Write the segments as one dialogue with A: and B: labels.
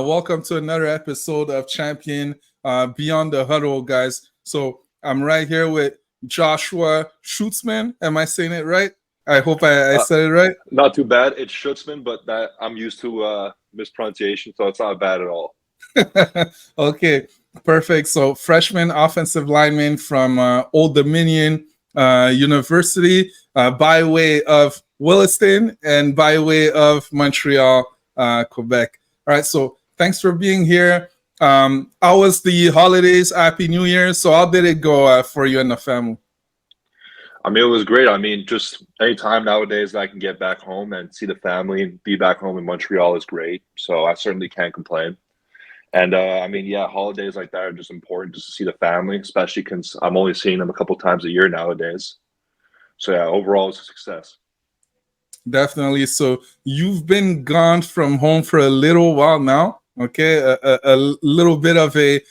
A: Welcome to another episode of Champion Beyond the Huddle, guys. So I'm right here with Joshua Schuetzmann. Am I saying it right? I hope I said it right.
B: Not too bad. It's Schuetzmann, but that I'm used to mispronunciation, so it's not bad at all.
A: Okay, perfect. So freshman offensive lineman from Old Dominion University by way of Williston and by way of Montreal, Quebec. All right, so thanks for being here. How was the holidays? Happy New Year. So how did it go for you and the family?
B: I mean, it was great. I mean, just any time nowadays that I can get back home and see the family and be back home in Montreal is great. So I certainly can't complain. And I mean, yeah, holidays like that are just important just to see the family, especially because I'm only seeing them a couple times a year nowadays. So yeah, overall, it's a success.
A: Definitely. So you've been gone from home for a little while now. Okay, a little bit of a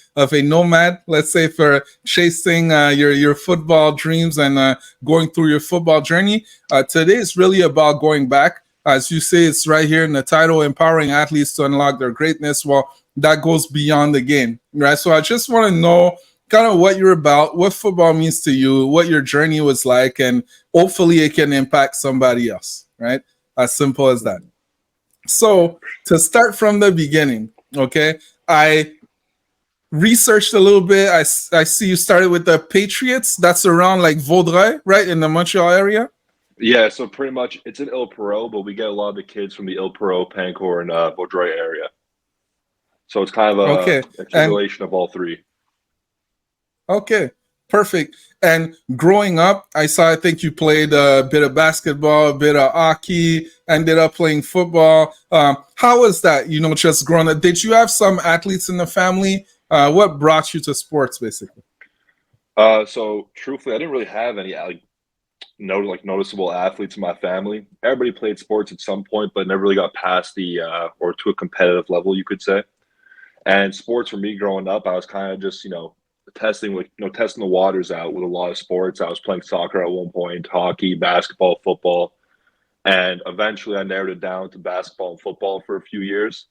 A: nomad, let's say, for chasing your football dreams and going through your football journey. Today is really about going back, as you say. It's right here in the title: empowering athletes to unlock their greatness. Well, that goes beyond the game, right? So I just want to know kind of what you're about, what football means to you, what your journey was like, and hopefully it can impact somebody else, right? As simple as that. So to start from the beginning, okay, I researched a little bit. I see you started with the Patriots. That's around like Vaudreuil, right, in the Montreal area?
B: Yeah, so pretty much it's in Ile-Perrot, but we get a lot of the kids from the Ile-Perrot, Pancourt, and Vaudreuil area. So it's kind of
A: Okay.
B: a accumulation of all three.
A: Okay, perfect. And growing up, I think you played a bit of basketball, a bit of hockey, ended up playing football. How was that, just growing up? Did you have some athletes in the family? What brought you to sports, basically?
B: So truthfully, I didn't really have any noticeable athletes in my family. Everybody played sports at some point, but never really got past the or to a competitive level, you could say. And sports for me growing up, I was kind of just testing the waters out with a lot of sports. I was playing soccer at one point, hockey, basketball, football, and eventually I narrowed it down to basketball and football for a few years.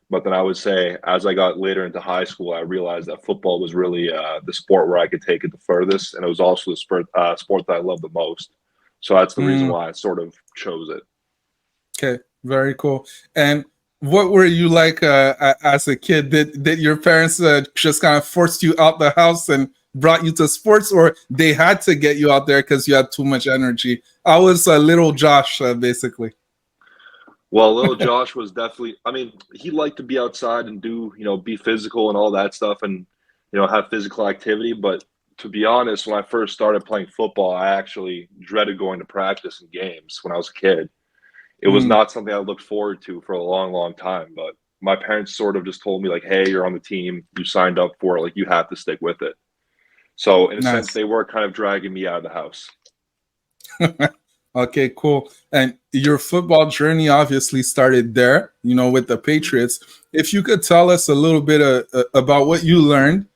B: But then I would say, as I got later into high school, I realized that football was really the sport where I could take it the furthest, and it was also the sport that I loved the most. So that's the reason why I sort of chose it.
A: Okay, very cool. And what were you like as a kid? Did your parents just kind of forced you out the house and brought you to sports, or they had to get you out there because you had too much energy? I was a little Josh, basically.
B: Well, little Josh was definitely, I mean, he liked to be outside and do, be physical and all that stuff and, have physical activity. But to be honest, when I first started playing football, I actually dreaded going to practice and games when I was a kid. It was not something I looked forward to for a long, long time. But my parents sort of just told me, like, hey, you're on the team. You signed up for it. Like, you have to stick with it. So, in a sense, they were kind of dragging me out of the house.
A: Okay, cool. And your football journey obviously started there, with the Patriots. If you could tell us a little bit about what you learned,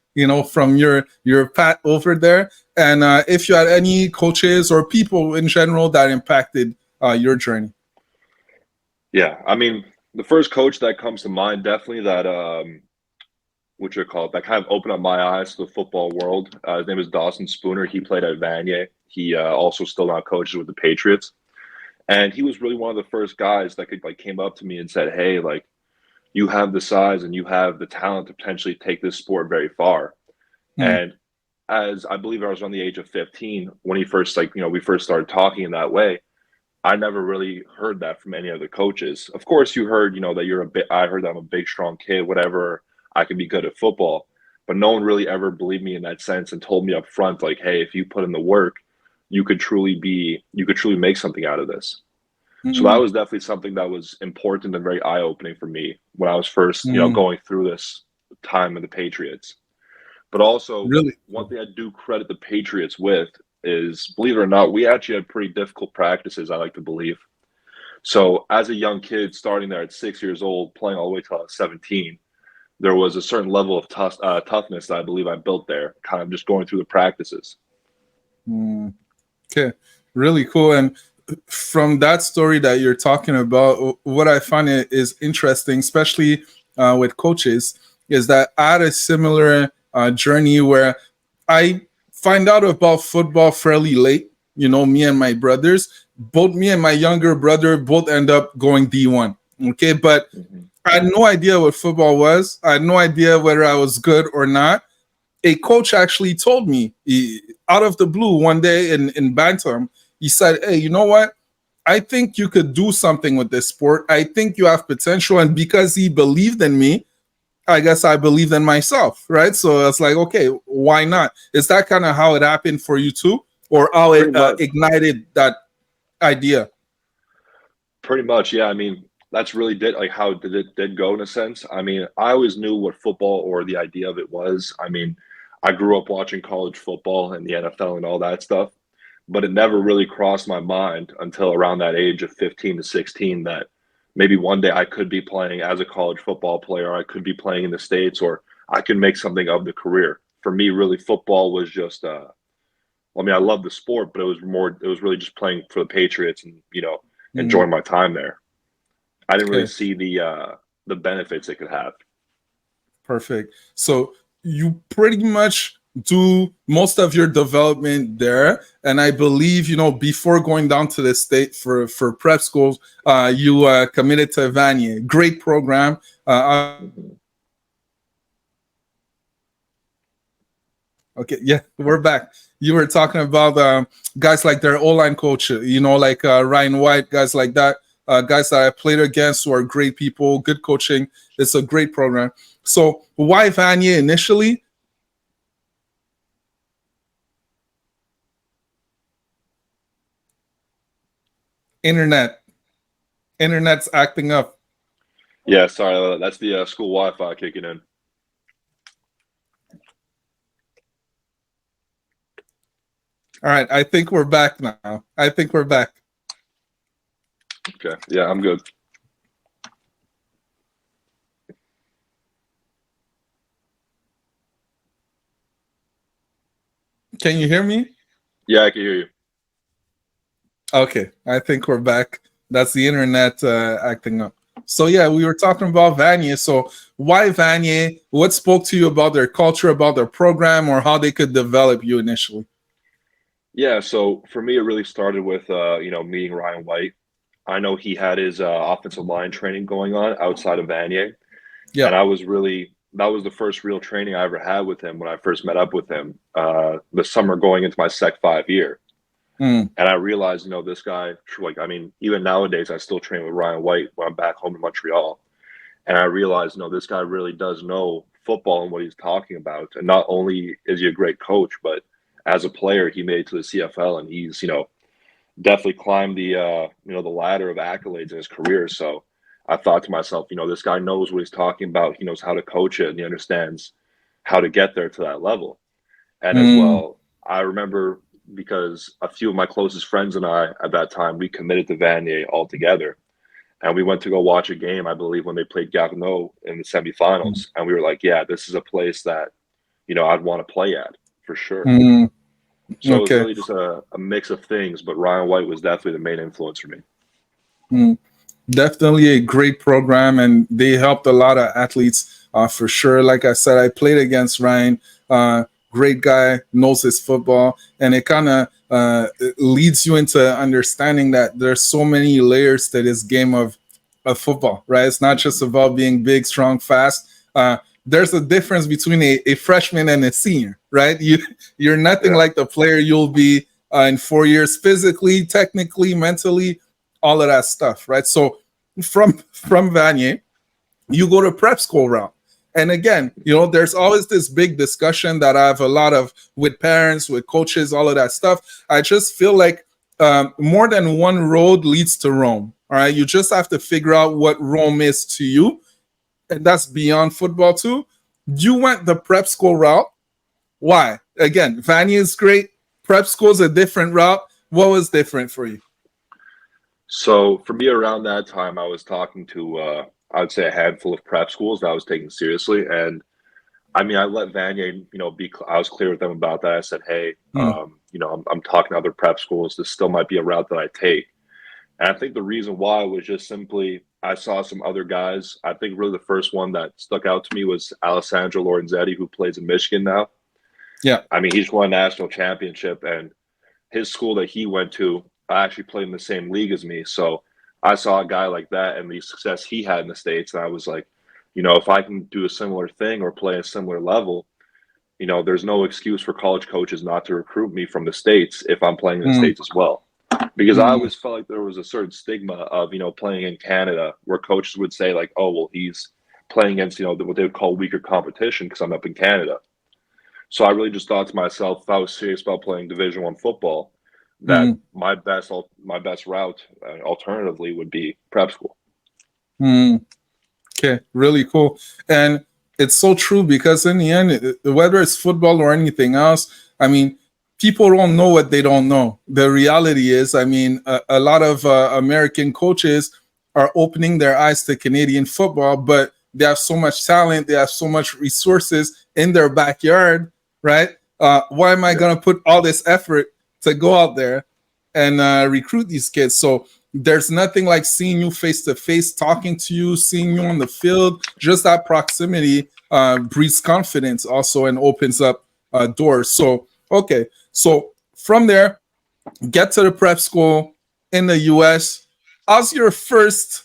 A: from your path over there, and if you had any coaches or people in general that impacted your journey.
B: Yeah, I mean, the first coach that comes to mind, definitely that that kind of opened up my eyes to the football world. His name is Dawson Spooner. He played at Vanier. He also still now coaches with the Patriots. And he was really one of the first guys that came up to me and said, hey, like, you have the size and you have the talent to potentially take this sport very far. And as I believe I was around the age of 15 when he first we first started talking in that way, I never really heard that from any other coaches. Of course, you heard, that I heard that I'm a big, strong kid, whatever, I can be good at football. But no one really ever believed me in that sense and told me up front, like, hey, if you put in the work, you could truly make something out of this. So that was definitely something that was important and very eye-opening for me when I was first, going through this time with the Patriots. But also, one thing I do credit the Patriots with is, believe it or not, we actually had pretty difficult practices, I like to believe. So as a young kid starting there at 6 years old, playing all the way till I was 17, there was a certain level of toughness that I believe I built there, kind of just going through the practices.
A: Okay, really cool. And from that story that you're talking about, what I find is interesting, especially with coaches is that I had a similar journey where I find out about football fairly late. You know, me and my brothers, both me and my younger brother, both end up going D1. Okay, but
B: Mhm.
A: I had no idea what football was. I had no idea whether I was good or not. A coach actually told me out of the blue one day in Bantam, he said, "Hey, you know what? I think you could do something with this sport. I think you have potential." And because he believed in me, I guess I believed in myself, right? So it's like, okay, why not? Is that kind of how it happened for you too? Or how it
B: Pretty much.
A: ignited that idea?
B: Pretty much, yeah. I mean, that's really did like how did it did go in a sense. I mean, I always knew what football or the idea of it was. I mean, I grew up watching college football and the NFL and all that stuff, but it never really crossed my mind until around that age of 15 to 16 that maybe one day I could be playing as a college football player, I could be playing in the States, or I could make something of the career. For me, really, football was just I mean, I love the sport, but it was really just playing for the Patriots and,
A: Mm,
B: enjoying my time there. I didn't really
A: okay,
B: see the benefits it could have.
A: perfect. So you pretty much do most of your development there, and I believe before going down to the state for prep schools, you committed to Vanier. Great program.
B: Mhm.
A: Okay, yeah, we're back. You were talking about guys like their O-line coach, like Ryan White, guys like that, guys that I played against who are great people, good coaching. It's a great program. So why Vanier initially? Internet. Internet's acting up.
B: Yeah, sorry, that's the school Wi-Fi kicking in.
A: All right, I think we're back now. I think we're back.
B: Okay, yeah, I'm good.
A: Can you hear me?
B: Yeah, I can hear you.
A: Okay, I think we're back. That's the internet acting up. So yeah, we were talking about Vanier. So why Vanier? What spoke to you about their culture, about their program, or how they could develop you initially?
B: Yeah, so for me, it really started with meeting Ryan White. I know he had his offensive line training going on outside of Vanier,
A: Yeah.
B: and that was the first real training I ever had with him when I first met up with him the summer going into my Sec 5 year.
A: Mm,
B: And I realized, this guy, like, I mean, even nowadays, I still train with Ryan White when I'm back home in Montreal. And I realized, this guy really does know football and what he's talking about. And not only is he a great coach, but as a player, he made it to the CFL, and he's, definitely climbed the ladder of accolades in his career. So I thought to myself, this guy knows what he's talking about. He knows how to coach it, and he understands how to get there to that level. And as
A: mm,
B: well, I remember because a few of my closest friends and I at that time, we committed to Vanier all together. And we went to go watch a game, I believe, when they played Gatineau in the
A: mm,
B: semifinals. And we were like, yeah, this is a place that, I'd want to play at for sure.
A: mm.
B: So it was
A: Okay.
B: really just a mix of things, but Ryan White was definitely the main influence for me.
A: Mm. Definitely a great program, and they helped a lot of athletes for sure. Like I said, I played against Ryan. Great guy, knows his football, and it kind of leads you into understanding that there's so many layers to this game of football, right? It's not just about being big, strong, fast. There's a difference between a freshman and a senior, right? You're nothing
B: Yeah.
A: like the player you'll be in 4 years, physically, technically, mentally, all of that stuff, right? So from Vanier, you go to prep school route. And again, there's always this big discussion that I have a lot of with parents, with coaches, all of that stuff. I just feel like more than one road leads to Rome. All right. You just have to figure out what Rome is to you. And that's beyond football too. You went the prep school route. Why? Again, Vanier is great. Prep school is a different route. What was different for you?
B: So for me, around that time, I was talking to, I would say, a handful of prep schools that I was taking seriously. And I mean, I let Vanier, I was clear with them about that. I said, hey,
A: Hmm.
B: I'm talking to other prep schools. This still might be a route that I take. And I think the reason why was just simply I saw some other guys. I think really the first one that stuck out to me was Alessandro Lorenzetti, who plays in Michigan now.
A: Yeah.
B: I mean, he's won a national championship, and his school that he went to, I actually played in the same league as me. So I saw a guy like that and the success he had in the States. And I was like, if I can do a similar thing or play a similar level, there's no excuse for college coaches not to recruit me from the States if I'm playing in the
A: Mm,
B: States as well. Because I
A: mm,
B: always felt like there was a certain stigma of, playing in Canada where coaches would say, like, oh, well, he's playing against, what they would call weaker competition because I'm up in Canada. So I really just thought to myself, if I was serious about playing Division One football, that
A: mm,
B: my best route, alternatively, would be prep school.
A: mm. Okay, really cool. And it's so true because in the end, whether it's football or anything else, I mean, people don't know what they don't know. The reality is, I mean, a lot of American coaches are opening their eyes to Canadian football, but they have so much talent, they have so much resources in their backyard, right? Why am I
B: Yeah.
A: going to put all this effort to go out there and recruit these kids? So there's nothing like seeing you face to face, talking to you, seeing you on the field. Just that proximity breeds confidence also and opens up doors. So, okay. So from there, get to the prep school in the US. How's your first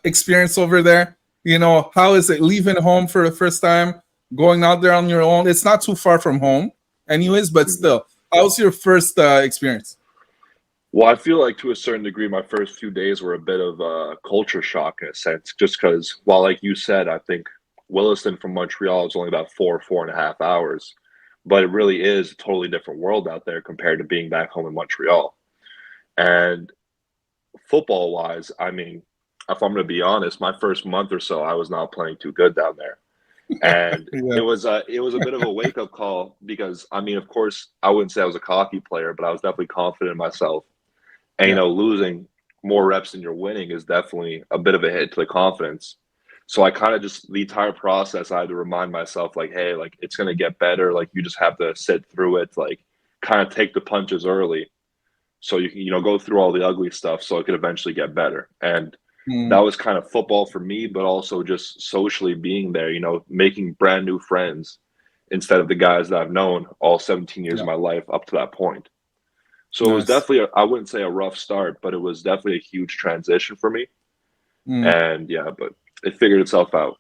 A: experience over there? How is it leaving home for the first time, going out there on your own? It's not too far from home, anyways, but
B: Mhm.
A: still, how's your first experience?
B: Well, I feel like to a certain degree, my first few days were a bit of a culture shock in a sense, just because, while like you said, I think Williston from Montreal is only about 4.5 hours, but it really is a totally different world out there compared to being back home in Montreal. And football wise, I mean, if I'm going to be honest, my first month or so, I was not playing too good down there. And
A: Yeah.
B: it was a bit of a wake up call because, I mean, of course, I wouldn't say I was a cocky player, but I was definitely confident in myself. And
A: Yeah.
B: losing more reps than you're winning is definitely a bit of a hit to the confidence. So I kind of just the entire process, I had to remind myself, like, hey, like it's gonna get better. Like you just have to sit through it, like kind of take the punches early, so you can go through all the ugly stuff, so it could eventually get better. And that
A: Mm,
B: was kind of football for me, but also just socially being there, making brand new friends instead of the guys that I've known all 17 years of
A: yeah.
B: my life up to that point. So it was
A: Nice.
B: definitely, I wouldn't say a rough start, but it was definitely a huge transition for me.
A: Mm.
B: And yeah, but it figured itself out.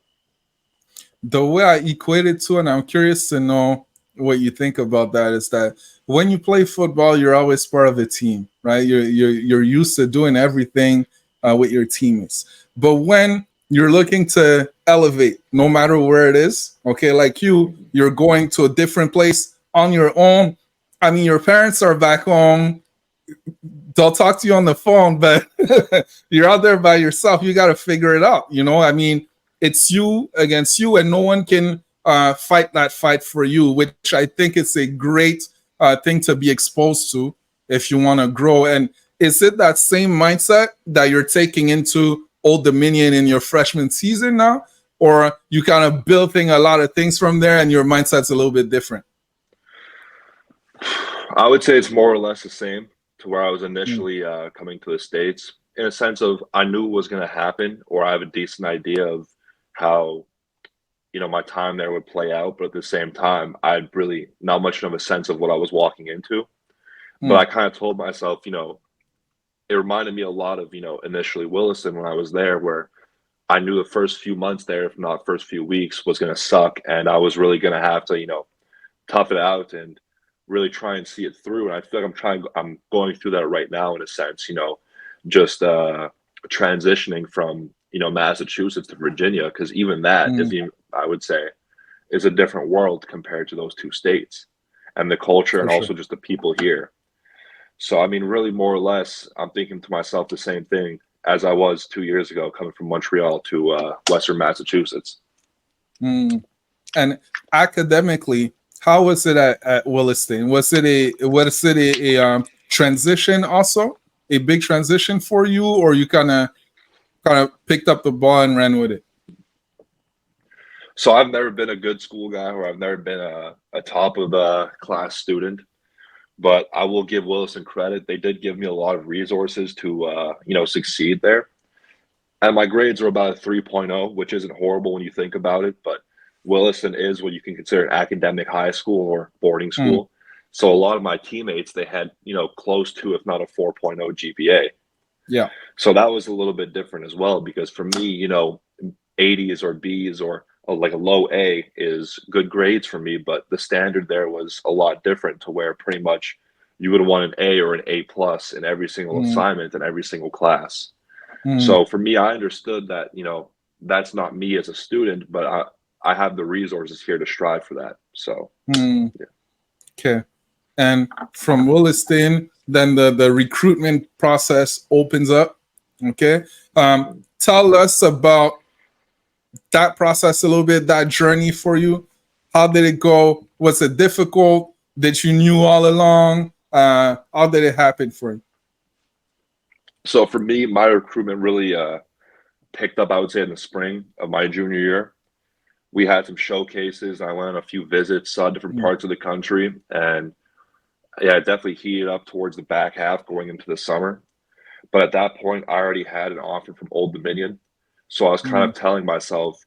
A: The way I equate it to, and I'm curious to know what you think about that, is that when you play football, you're always part of a team, right? You're used to doing everything with your teammates. But when you're looking to elevate, no matter where it is, okay, like you're going to a different place on your own. I mean, your parents are back home, they'll talk to you on the phone, but you're out there by yourself. You got to figure it out. I mean, it's you against you, and no one can fight that fight for you, which I think is a great thing to be exposed to if you want to grow. And is it that same mindset that you're taking into Old Dominion in your freshman season now? Or you kind of building a lot of things from there and your mindset's a little bit different?
B: I would say it's more or less the same to where I was
A: Mm,
B: initially coming to the States, in a sense of I knew what was going to happen, or I have a decent idea of how my time there would play out. But at the same time, I had really not much of a sense of what I was walking into. But I
A: mm,
B: kind of told myself, it reminded me a lot of initially Williston when I was there, where I knew the first few months there, if not first few weeks, was going to suck, and I was really going to have to tough it out and really try and see it through. And I feel like I'm going through that right now in a sense, just transitioning from Massachusetts to Virginia, because even that is,
A: mm,
B: I would say, is a different world compared to those two states and the culture
A: for
B: and
A: sure.
B: also just the people here. So I mean, really, more or less, I'm thinking to myself the same thing as I was 2 years ago, coming from Montreal to Western Massachusetts.
A: Mm. And academically, how was it at Williston? Was it a transition also? A big transition for you, or you kind of picked up the ball and ran with it?
B: So I've never been a good school guy, or I've never been a top of the class student. But I will give Wilson credit; they did give me a lot of resources to succeed there. And my grades are about a 3.0, which isn't horrible when you think about it, but Williston is what you can consider an academic high school or boarding
A: Mm,
B: school. So a lot of my teammates, they had, close to, if not a 4.0 GPA.
A: yeah.
B: So that was a little bit different as well, because for me, 80s or B's or like a low A is good grades for me, but the standard there was a lot different, to where pretty much you would want an A or an A plus in every single
A: Mm,
B: assignment and every single class.
A: mm,
B: So for me, I understood that, that's not me as a student, but I have the resources here to strive for that. So
A: mm.
B: yeah.
A: Okay. And from Williston, then the recruitment process opens up. Okay. Tell us about that process a little bit, that journey for you. How did it go? Was it difficult? Did you knew all along? How did it happen for you?
B: So for me, my recruitment really picked up, I would say, in the spring of my junior year. We had some showcases. I went on a few visits, saw different
A: Mm,
B: parts of the country, and yeah, it definitely heated up towards the back half going into the summer. But at that point, I already had an offer from Old Dominion. So I was kind
A: mm,
B: of telling myself,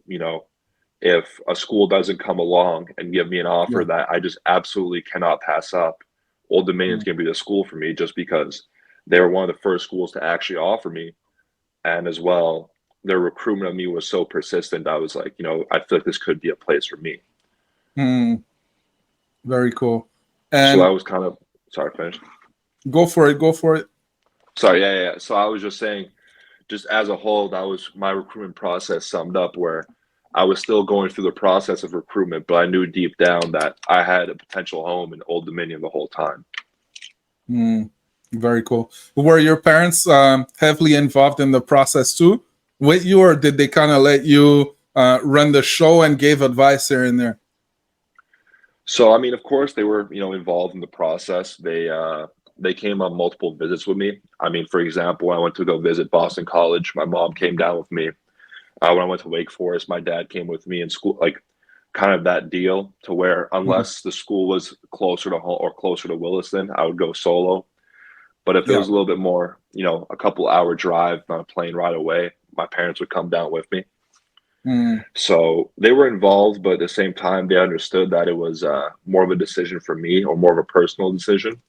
B: if a school doesn't come along and give me an offer
A: yeah.
B: that I just absolutely cannot pass up, Old Dominion's
A: Mm,
B: going to be the school for me, just because they were one of the first schools to actually offer me. And as well, their recruitment of me was so persistent. I was like, I feel like this could be a place for me.
A: mm, very cool.
B: So that
A: And
B: was kind of, sorry, finish.
A: go for it. Go for it.
B: Sorry, yeah. So I was just saying, just as a whole, that was my recruitment process summed up, where I was still going through the process of recruitment, but I knew deep down that I had a potential home in Old Dominion the whole time.
A: Mm, very cool. Were your parents heavily involved in the process too with you, or did they kind of let you run the show and gave advice here and there?
B: So, I mean, of course, they were, involved in the process. They came on multiple visits with me. I mean, for example, when I went to go visit Boston College, my mom came down with me. When I went to Wake Forest, my dad came with me in school, like kind of that deal, to where
A: Mm,
B: unless the school was closer to home or closer to Williston, I would go solo. But if it
A: yeah.
B: was a little bit more, a couple hour drive on a plane ride away, my parents would come down with me.
A: Mm,
B: So they were involved, but at the same time, they understood that it was more of a decision for me, or more of a personal decision.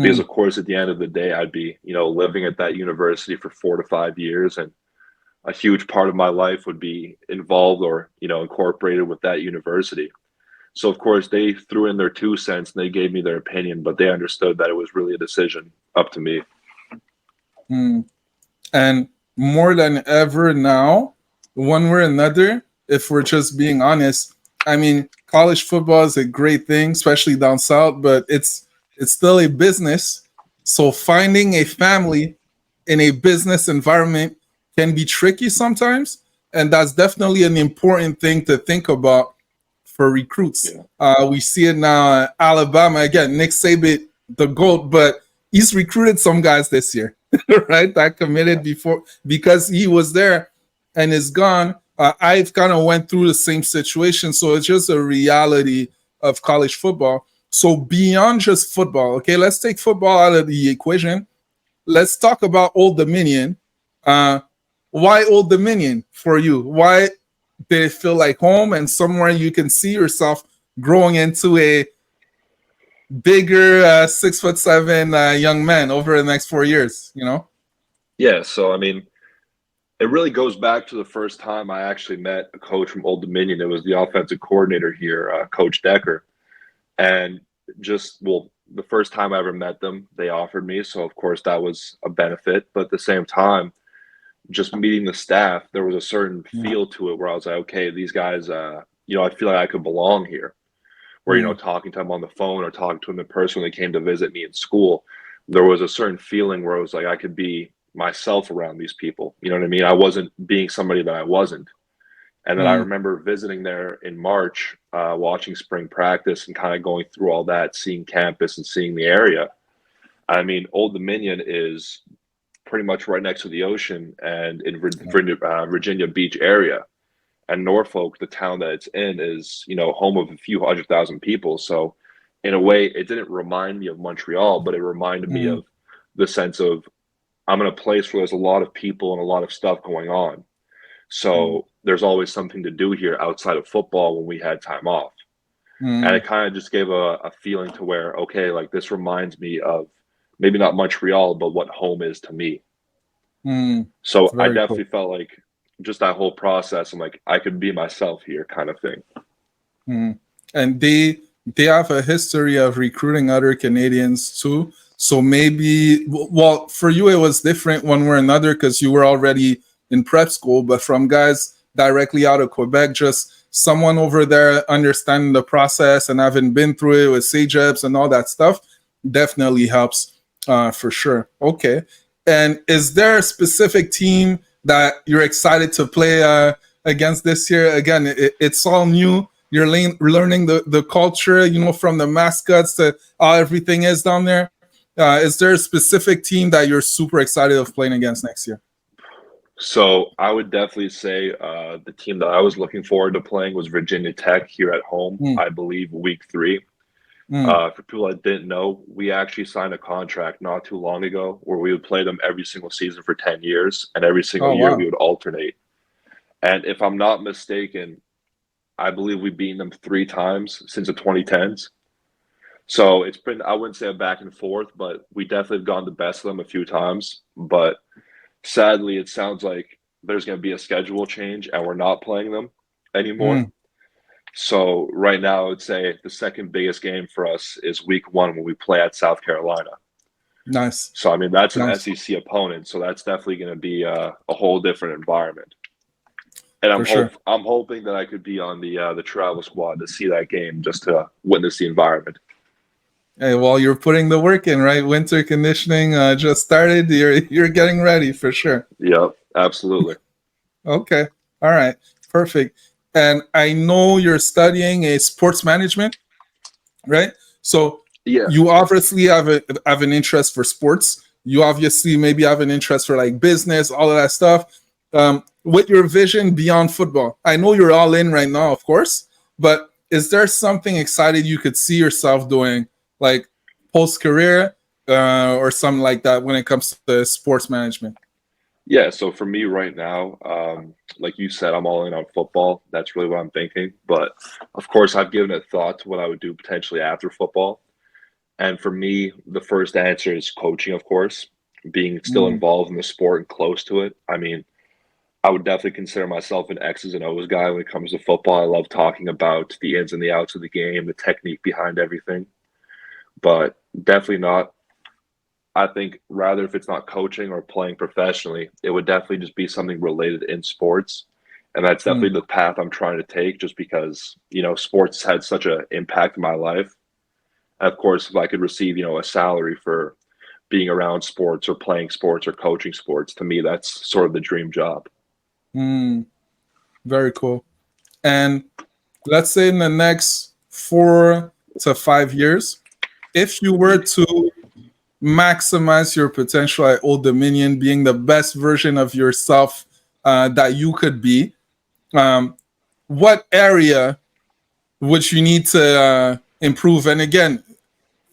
B: Because,
A: mm,
B: of course, at the end of the day, I'd be, living at that university for 4 to 5 years, and a huge part of my life would be involved or, incorporated with that university. So, of course, they threw in their 2 cents and they gave me their opinion, but they understood that it was really a decision up to me.
A: mm. And more than ever now, one way or another, if we're just being honest, I mean, college football is a great thing, especially down south, but it's still a business. So finding a family in a business environment can be tricky sometimes, and that's definitely an important thing to think about for recruits.
B: Yeah.
A: We see it now, Alabama again. Nick Saban, the goat, but he's recruited some guys this year, right? That committed
B: Yeah.
A: before because he was there and is gone. I've kind of went through the same situation, so it's just a reality of college football. So beyond just football, okay, let's take football out of the equation. Let's talk about Old Dominion. Uh, why Old Dominion for you? Why did it feel like home and somewhere you can see yourself growing into a bigger 6'7" young man over the next 4 years? You know?
B: Yeah. So, I mean, it really goes back to the first time I actually met a coach from Old Dominion. It was the offensive coordinator here, Coach Decker. And well, the first time I ever met them, they offered me. So, of course, that was a benefit. But at the same time, just meeting the staff, there was a certain
A: Mm,
B: feel to it where I was like, okay, these guys, I feel like I could belong here. Where,
A: mm,
B: talking to them on the phone or talking to them in person when they came to visit me in school, there was a certain feeling where it was like I could be myself around these people. You know what I mean? I wasn't being somebody that I wasn't. And then I
A: mm,
B: remember visiting there in March, watching spring practice and kind of going through all that, seeing campus and seeing the area. I mean, Old Dominion is pretty much right next to the ocean and in Virginia Beach area. And Norfolk, the town that it's in, is, home of a few 100,000 people. So in a way, it didn't remind me of Montreal, but it reminded me
A: mm,
B: of the sense of I'm in a place where there's a lot of people and a lot of stuff going on.
A: Mm,
B: So there's always something to do here outside of football when we had time off. And
A: mm,
B: it kind of just gave a feeling to where, okay, like this reminds me of maybe not Montreal, but what home is to me.
A: mm.
B: So I
A: Very cool.
B: definitely felt like just that whole process, I'm like, I could be myself here kind of thing.
A: Mm. And they have a history of recruiting other Canadians too. So maybe, well, for you it was different one way or another because you were already in prep school. But from guys directly out of Quebec, just someone over there understanding the process and having been through it with CJEPs and all that stuff, definitely helps for sure. Okay. And is there a specific team that you're excited to play against this year? Again, it's all new. You're learning the culture, from the mascots to how everything is down there. Is there a specific team that you're super excited of playing against next year?
B: So I would definitely say the team that I was looking forward to playing was Virginia Tech here at home,
A: Mm,
B: I believe week 3.
A: mm.
B: For people that didn't know, we actually signed a contract not too long ago where we would play them every single season for 10 years, and every single
A: Oh,
B: year we
A: wow.
B: would alternate. And if I'm not mistaken, I believe we've beaten them 3 times since the 2010s. So it's been, I wouldn't say a back and forth, but we definitely have gone the best of them a few times. But sadly, it sounds like there's going to be a schedule change and we're not playing them anymore.
A: Mm,
B: So right now, I would say the second biggest game for us is week 1 when we play at South Carolina.
A: nice.
B: So I mean that's an
A: Nice.
B: SEC opponent, so that's definitely going to be a whole different environment. And
A: For sure.
B: I'm hoping that I could be on the travel squad to see that game just to witness the environment.
A: Hey, well, you're putting the work in, right? Winter conditioning just started. You're getting ready for sure.
B: Yep, absolutely.
A: Okay. All right. Perfect. And I know you're studying a sports management, right? So
B: Yeah.
A: you obviously have an interest for sports. You obviously maybe have an interest for like business, all of that stuff. With your vision beyond football, I know you're all in right now, of course, but is there something excited you could see yourself doing, like post career or something like that, when it comes to sports management?
B: Yeah, so for me right now, like you said, I'm all in on football. That's really what I'm thinking. But of course, I've given it thought to what I would do potentially after football. And for me, the first answer is coaching, of course, being still
A: Mm,
B: involved in the sport and close to it. I mean, I would definitely consider myself an X's and O's guy when it comes to football. I love talking about the ins and the outs of the game, the technique behind everything, but definitely not. I think rather if it's not coaching or playing professionally, it would definitely just be something related in sports. And that's
A: mm,
B: definitely the path I'm trying to take just because, sports had such an impact in my life. And of course, if I could receive, a salary for being around sports or playing sports or coaching sports, to me, that's sort of the dream job.
A: mm. Very cool. And let's say in the next 4 to 5 years, if you were to maximize your potential at Old Dominion, being the best version of yourself that you could be, um, what area would you need to improve? And again,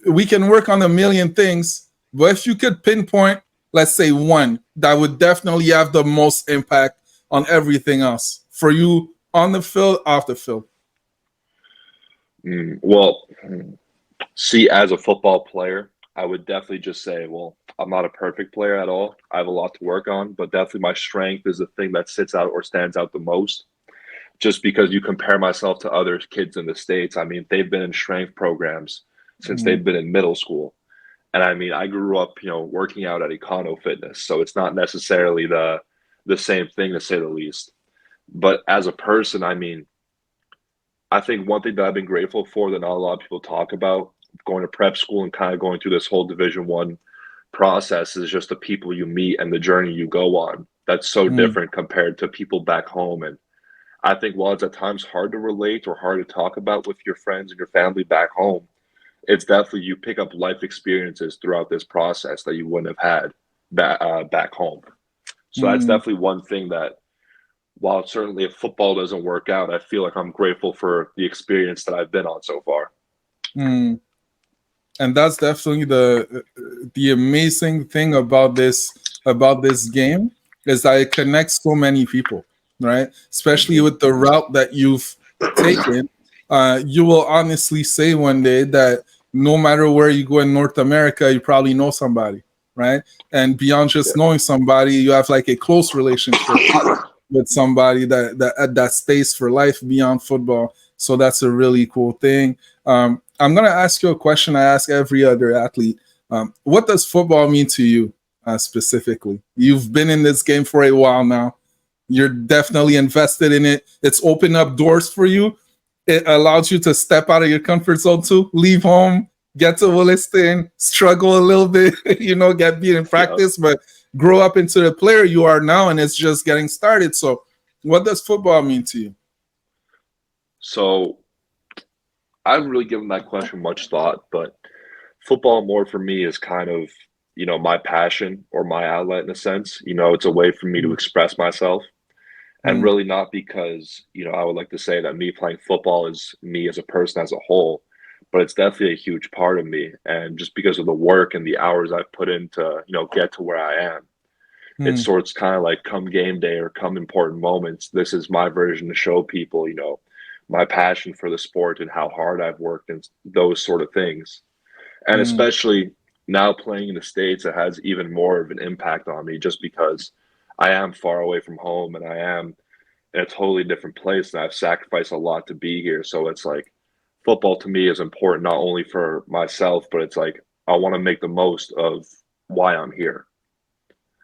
A: we can work on a million things, but if you could pinpoint, let's say one that would definitely have the most impact on everything else for you on the field, off the field.
B: Well, see, as a football player, I would definitely just say, well, I'm not a perfect player at all. I have a lot to work on, but definitely my strength is the thing that sits out or stands out the most. Just because you compare myself to other kids in the States, I mean, they've been in strength programs since
A: Mm,
B: they've been in middle school. And I mean, I grew up, working out at Econo Fitness, so it's not necessarily the same thing to say the least. But as a person, I mean, I think one thing that I've been grateful for that not a lot of people talk about going to prep school and kind of going through this whole Division 1 process is just the people you meet and the journey you go on. That's so
A: mm,
B: different compared to people back home. And I think while it's at times hard to relate or hard to talk about with your friends and your family back home, it's definitely you pick up life experiences throughout this process that you wouldn't have had back home. So that's
A: mm,
B: definitely one thing that, while certainly if football doesn't work out, I feel like I'm grateful for the experience that I've been on so far.
A: mm. And that's definitely the amazing thing about this about this game is that it connects so many people, right? Especially with the route that you've taken. You will honestly say one day that no matter where you go in North America, you probably know somebody, right? And beyond
B: Yeah.
A: just knowing somebody, you have like a close relationship with somebody that stays for life beyond football. So that's a really cool thing. I'm gonna ask you a question I ask every other athlete. What does football mean to you specifically? You've been in this game for a while now. You're definitely invested in it. It's opened up doors for you. It allows you to step out of your comfort zone too, leave home, get to Williston, struggle a little bit, get beat in
B: Yeah.
A: practice, but grow up into the player you are now, and it's just getting started. So, what does football mean to you?
B: So I haven't really given that question much thought, but football more for me is kind of, my passion or my outlet in a sense. It's a way for me to express myself. And
A: Mm,
B: really not because, I would like to say that me playing football is me as a person as a whole, but it's definitely a huge part of me. And just because of the work and the hours I've put in to, get to where I am, it's
A: mm,
B: sorts kind of like come game day or come important moments. This is my version to show people, my passion for the sport and how hard I've worked and those sort of things. And
A: mm,
B: especially now playing in the States, it has even more of an impact on me just because I am far away from home and I am in a totally different place and I've sacrificed a lot to be here. So it's like football to me is important not only for myself, but it's like I want to make the most of why I'm here.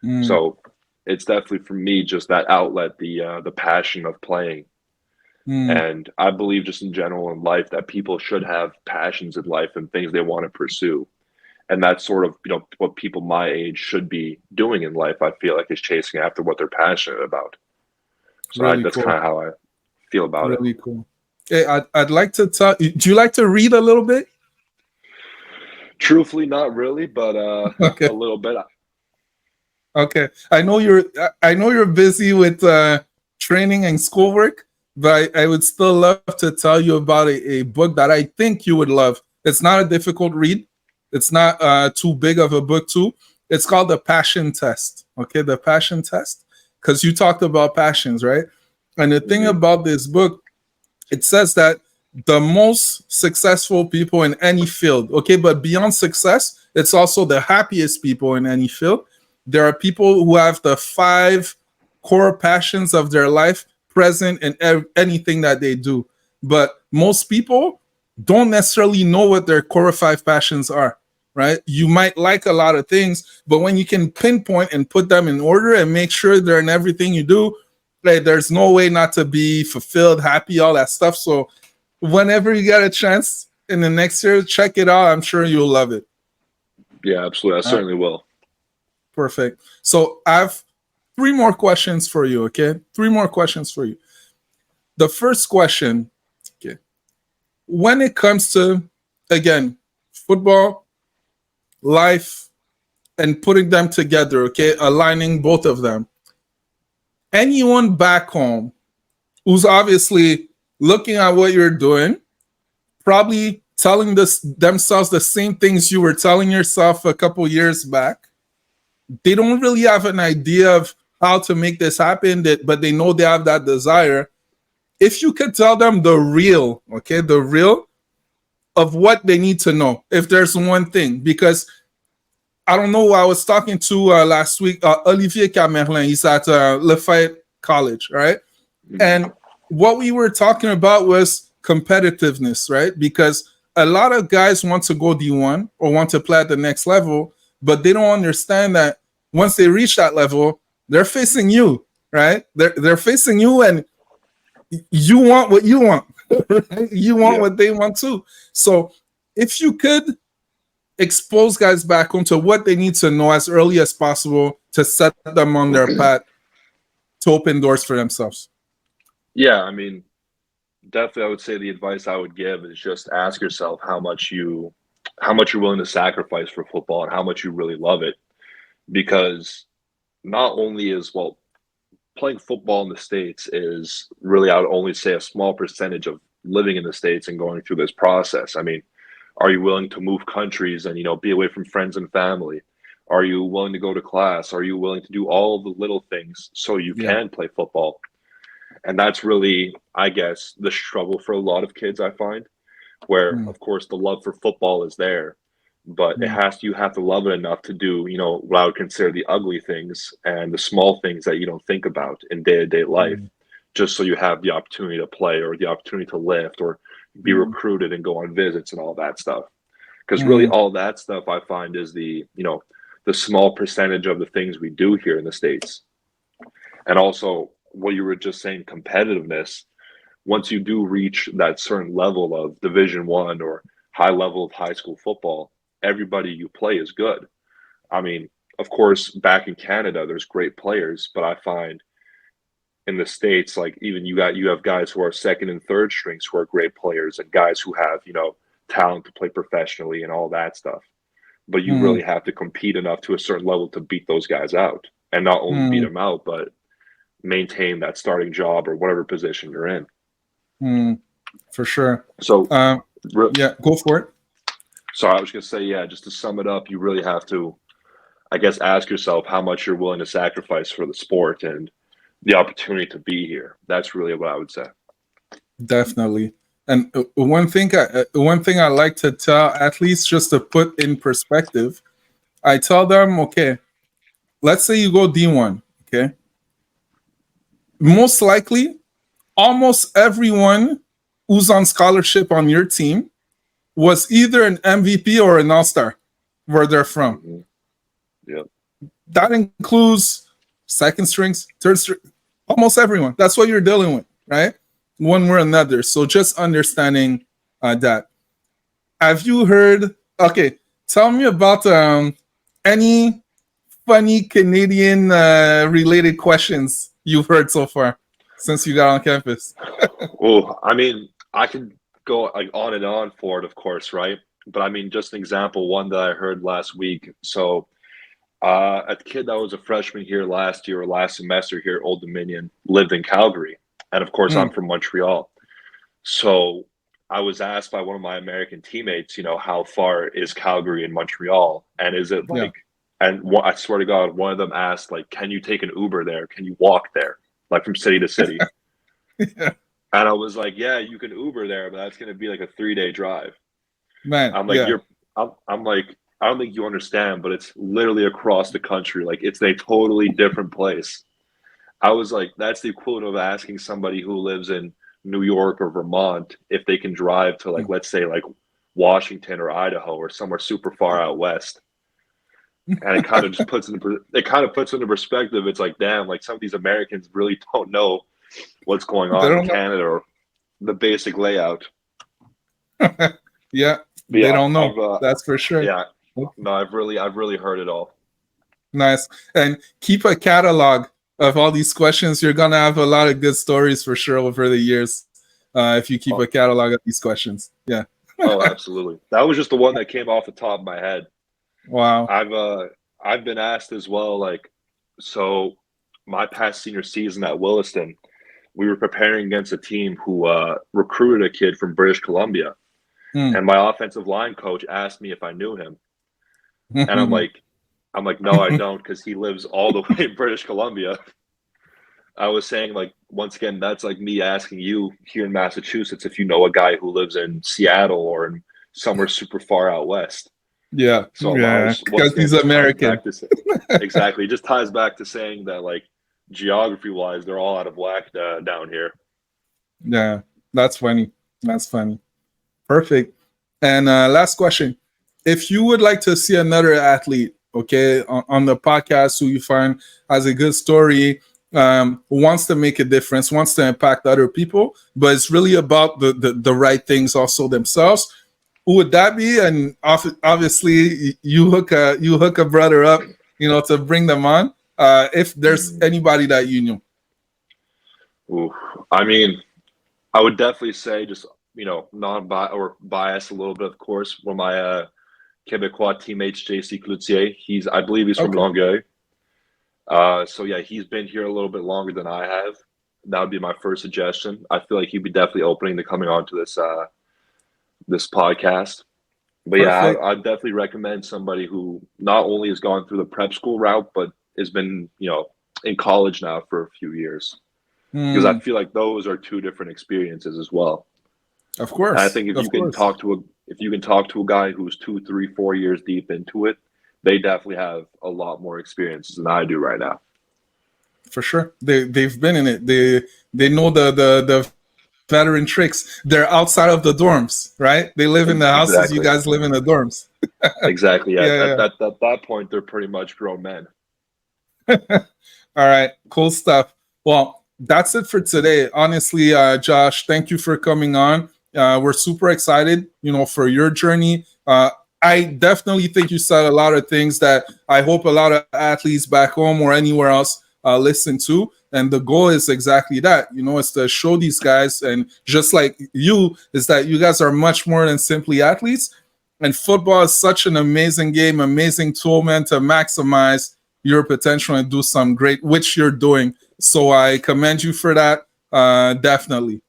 A: mm,
B: So it's definitely for me just that outlet, the passion of playing.
A: mm.
B: And I believe just in general in life that people should have passions in life and things they want to pursue. And that's sort of, what people my age should be doing in life. I feel like is chasing after what they're passionate about. So
A: Really
B: that's
A: cool.
B: kind of how I feel about it.
A: Really cool. Hey, I'd like to tell. Do you like to read a little bit?
B: Truthfully, not really, but
A: Okay.
B: a little bit.
A: Okay. I know you're busy with training and schoolwork, but I would still love to tell you about a book that I think you would love. It's not a difficult read. It's not too big of a book too. It's called The Passion Test. Okay, The Passion Test. Because you talked about passions, right? And the thing
B: Hmm.
A: about this book, it says that the most successful people in any field, okay, but beyond success, it's also the happiest people in any field. There are people who have the five core passions of their life present in anything that they do. But most people don't necessarily know what their core five passions are, right? You might like a lot of things, but when you can pinpoint and put them in order and make sure they're in everything you do, like there's no way not to be fulfilled, happy, all that stuff. So whenever you get a chance in the next year, check it out. I'm sure you'll love it.
B: Yeah, absolutely. I
A: All right,
B: certainly will.
A: perfect. So I have three more questions for you. Okay, three more questions for you. The first question, okay, when it comes to again football, life, and putting them together, okay, aligning both of them. Anyone back home who's obviously looking at what you're doing probably telling themselves the same things you were telling yourself a couple years back. They don't really have an idea of how to make this happen, but they know they have that desire. If you could tell them the real, okay, the real of what they need to know, if there's one thing, because I don't know, I was talking to last week, Olivier Camerlin, he's at Lafayette College, right?
B: Hmm.
A: And what we were talking about was competitiveness, right? Because a lot of guys want to go D1 or want to play at the next level, but they don't understand that once they reach that level, they're facing you, right? They're facing you, and you want what you want, right? You want
B: Yeah.
A: what they want too. So if you could expose guys back home to what they need to know as early as possible to set them on their path to open doors for themselves.
B: Yeah, I mean, definitely I would say the advice I would give is just ask yourself how much you're willing to sacrifice for football and how much you really love it. Because not only is playing football in the States is really, I would only say, a small percentage of living in the States and going through this process. I mean, are you willing to move countries and, be away from friends and family? Are you willing to go to class? Are you willing to do all the little things so you
A: Yeah.
B: can play football? And that's really, I guess, the struggle for a lot of kids, I find, where
A: Mm,
B: of course the love for football is there, but
A: mm,
B: you have to love it enough to do, what I would consider the ugly things and the small things that you don't think about in day-to-day life,
A: mm,
B: just so you have the opportunity to play or the opportunity to lift or be
A: mm,
B: recruited and go on visits and all that stuff. Because really
A: mm,
B: all that stuff I find is the small percentage of the things we do here in the States. And also what you were just saying, competitiveness. Once you do reach that certain level of Division 1 or high level of high school football, everybody you play is good. I mean, of course, back in Canada, there's great players, but I find in the States, like even you have guys who are second and third strings who are great players and guys who have, talent to play professionally and all that stuff. But you
A: mm,
B: really have to compete enough to a certain level to beat those guys out. And not only beat
A: mm,
B: them out, but maintain that starting job or whatever position you're in.
A: mm, for sure.
B: So,
A: Um, yeah, go for it.
B: so I was going to say, yeah, just to sum it up, you really have to, I guess, ask yourself how much you're willing to sacrifice for the sport and the opportunity to be here. That's really what I would say.
A: Definitely. And one thing I like to tell athletes, just to put in perspective, I tell them, okay, let's say you go D1, okay? Most likely, almost everyone who's on scholarship on your team was either an MVP or an all-star where they're from.
B: Mm-hmm. Yep.
A: That includes second strings, third string, almost everyone. That's what you're dealing with, right? One way or another. So just understanding that. Have you heard? Okay, tell me about any funny Canadian related questions you've heard so far since you got on campus.
B: Well, I mean, I could go like on and on for it, of course, right? But I mean, just an example, one that I heard last week. So, a kid that was a freshman here last year or last semester here at Old Dominion lived in Calgary, and of course, I'm
A: Mm,
B: from Montreal. So, I was asked by one of my American teammates, how far is Calgary and Montreal, and is it
A: yeah.
B: like? And I swear to God, one of them asked, like, "Can you take an Uber there? Can you walk there, like from city to city?"
A: Yeah.
B: And I was like, yeah, you can Uber there, but that's going to be like a 3-day drive.
A: Man,
B: I'm like,
A: yeah.
B: I'm like, I don't think you understand, but it's literally across the country. Like it's a totally different place. I was like, that's the equivalent of asking somebody who lives in New York or Vermont if they can drive to like,
A: Mm,
B: let's say like Washington or Idaho or somewhere super far out west. And it kind of just puts into perspective. It's like, damn, like some of these Americans really don't know what's going
A: they
B: on in
A: don't know.
B: Canada or the basic layout.
A: Yeah,
B: But
A: they
B: yeah,
A: don't know. That's for sure.
B: yeah, no, I've really heard it all.
A: Nice. And keep a catalog of all these questions. You're gonna have a lot of good stories for sure over the years. If you keep
B: Oh,
A: a catalog of these questions. Yeah.
B: oh, absolutely. That was just the one that came off the top of my head.
A: Wow.
B: I've been asked as well, like, so my past senior season at Williston, we were preparing against a team who recruited a kid from British Columbia,
A: Mm.
B: and my offensive line coach asked me if I knew him, and I'm like, no, I don't, because he lives all the way in British Columbia. I was saying, like, once again, that's like me asking you here in Massachusetts if you know a guy who lives in Seattle or in somewhere super far out west.
A: Yeah.
B: So I
A: Yeah.
B: was once
A: Because
B: again
A: he's
B: just ties
A: American.
B: back to exactly, it just ties back to saying that like geography wise, they're all out of whack down here.
A: Yeah. That's funny. That's funny. Perfect. And last question. If you would like to see another athlete, okay, on the podcast who you find has a good story, wants to make a difference, wants to impact other people, but it's really about the right things also themselves, who would that be? And obviously, you hook a brother up, to bring them on. If there's
B: Mm.
A: anybody that you knew.
B: Ooh. I mean, I would definitely say just or bias a little bit, of course. One of my Quebecois teammates, JC Cloutier, I believe he's from
A: Okay.
B: Longueuil. So yeah, he's been here a little bit longer than I have. That would be my first suggestion. I feel like he'd be definitely opening to coming on to this podcast. But yeah,
A: Perfect.
B: I definitely recommend somebody who not only has gone through the prep school route, but has been, in college now for a few years. Because I
A: Hmm.
B: feel like those are two different experiences as well.
A: Of
B: And I
A: course.
B: think
A: Of course.
B: if you can talk to a guy who's 2, 3, 4 years deep into it, they definitely have a lot more experiences than I do right now.
A: For sure. They've been in it. They know the veteran tricks. They're outside of the dorms, right? They live in the houses. You
B: Exactly.
A: guys live in the dorms.
B: Exactly. Yeah.
A: Yeah,
B: At that point, they're pretty much grown men.
A: yeah. All right. Cool stuff. Well, that's it for today. Honestly, Josh, thank you for coming on. We're super excited, for your journey. I definitely think you said a lot of things that I hope a lot of athletes back home or anywhere else listen to. And the goal is exactly that, is to show these guys, and just like you, is that you guys are much more than simply athletes. And football is such an amazing game, amazing tool, man, to maximize your potential and do some great, which you're doing. So I commend you for that. Definitely.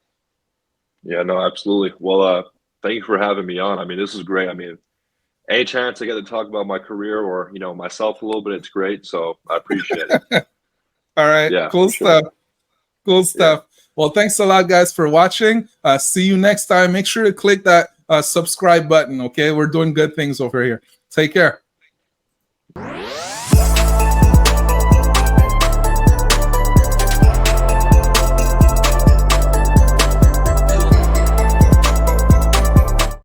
B: Yeah, no, absolutely. Well, thank you for having me on. I mean, this is great. I mean, any chance I get to talk about my career or, myself a little bit, it's great. So I appreciate it.
A: All right.
B: Yeah,
A: Cool
B: for sure.
A: stuff. Cool
B: Yeah.
A: stuff. Well, thanks a lot, guys, for watching. See you next time. Make sure to click that subscribe button. Okay. We're doing good things over here. Take care.